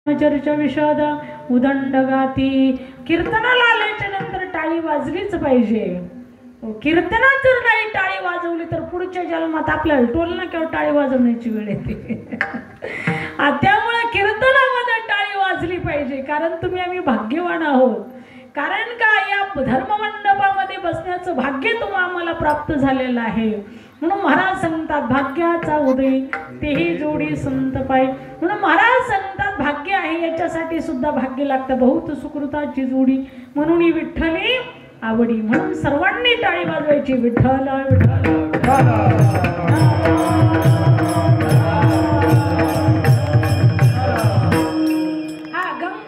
चर्चा विषाद उदंड गाती। कीर्तनाला आल्याच्या नंतर टाळी वाजलीच पाहिजे। कीर्तनात जर नाही टाळी वाजवली तर पुढच्या जन्मात आपल्याला टोल ना किंवा टाळी वाजवण्याची वेळ येते। त्यामुळे कीर्तनामध्ये टाळी वाजली पाहिजे, कारण तुम्ही आम्ही भाग्यवान आहोत। कारण का या धर्ममंडपामध्ये बसण्याचं भाग्य तुम्हाला आम्हाला प्राप्त झालेलं आहे। म्हणून महाराज सांगतात भाग्याचा उदय तेही जोडी संत पाय। म्हणून महाराज सांगतात भाग्य आहे याच्यासाठी सुद्धा भाग्य लागतं, बहुत सुकृताची जोडी म्हणून ही विठ्ठली आवडी। म्हणून सर्वांनी टाळी वाजवायची, विठ्ठल विठ्ठल।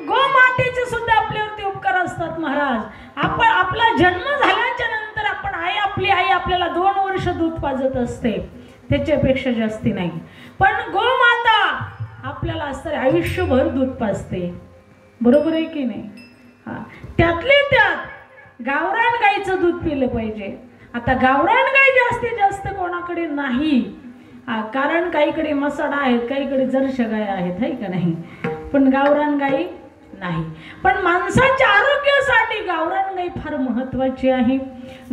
गोमातेचे सुद्धा आपल्यावरती उपकार असतात महाराज। आपण आपला जन्म झाल्याच्या नंतर आपण आपली आई आपल्याला 2 वर्ष दूध पाजत असते, त्याच्यापेक्षा जास्ती नाही। पण गोमाता आपल्याला असतं आयुष्यभर दूध पाजते, बरोबर आहे की नाही? त्यातले त्यात गावरान गाईचं दूध पिलं पाहिजे। आता गावरान गाय जास्तीत जास्त कोणाकडे नाही, कारण काहीकडे मसाडा आहेत, काहीकडे जर्शी गाय आहेत, है का नाही? पण गावरान गाई नाही। पण माणसाच्या आरोग्यासाठी गावरान गाय फार महत्त्वाची आहे।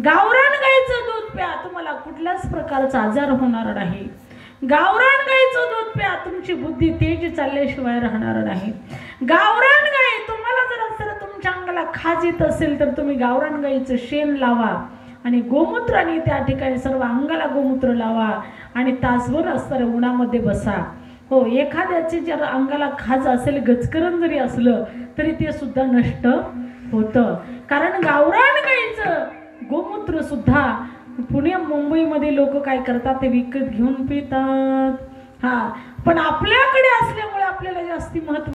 गावरान गाईचं दूध प्या, तुम्हाला कुठल्याच प्रकारचा आजार होणार नाही। गावरान गाईचं दूध प्या, तुमची बुद्धी तेज चालल्याशिवाय राहणार नाही। गावरान गाय तुम्हाला जर असं तुमच्या अंगाला खाज येत असेल तर तुम्ही गावरान गाईचं शेण लावा आणि गोमूत्राने त्या ठिकाणी सर्व अंगाला गोमूत्र लावा आणि तासभर असणाऱ्या उन्हामध्ये बसा। हो, एखाद्याचे जर अंगाला खाज असेल, गचकरण जरी असलं तरी ते सुद्धा नष्ट होतं, कारण गावरान गाईचं गोमूत्र सुद्धा पुणे मुंबईमध्ये लोक काय करतात, ते विकत घेऊन पितात। पण आपल्याकडे असल्यामुळे आपल्याला जास्ती महत्त्व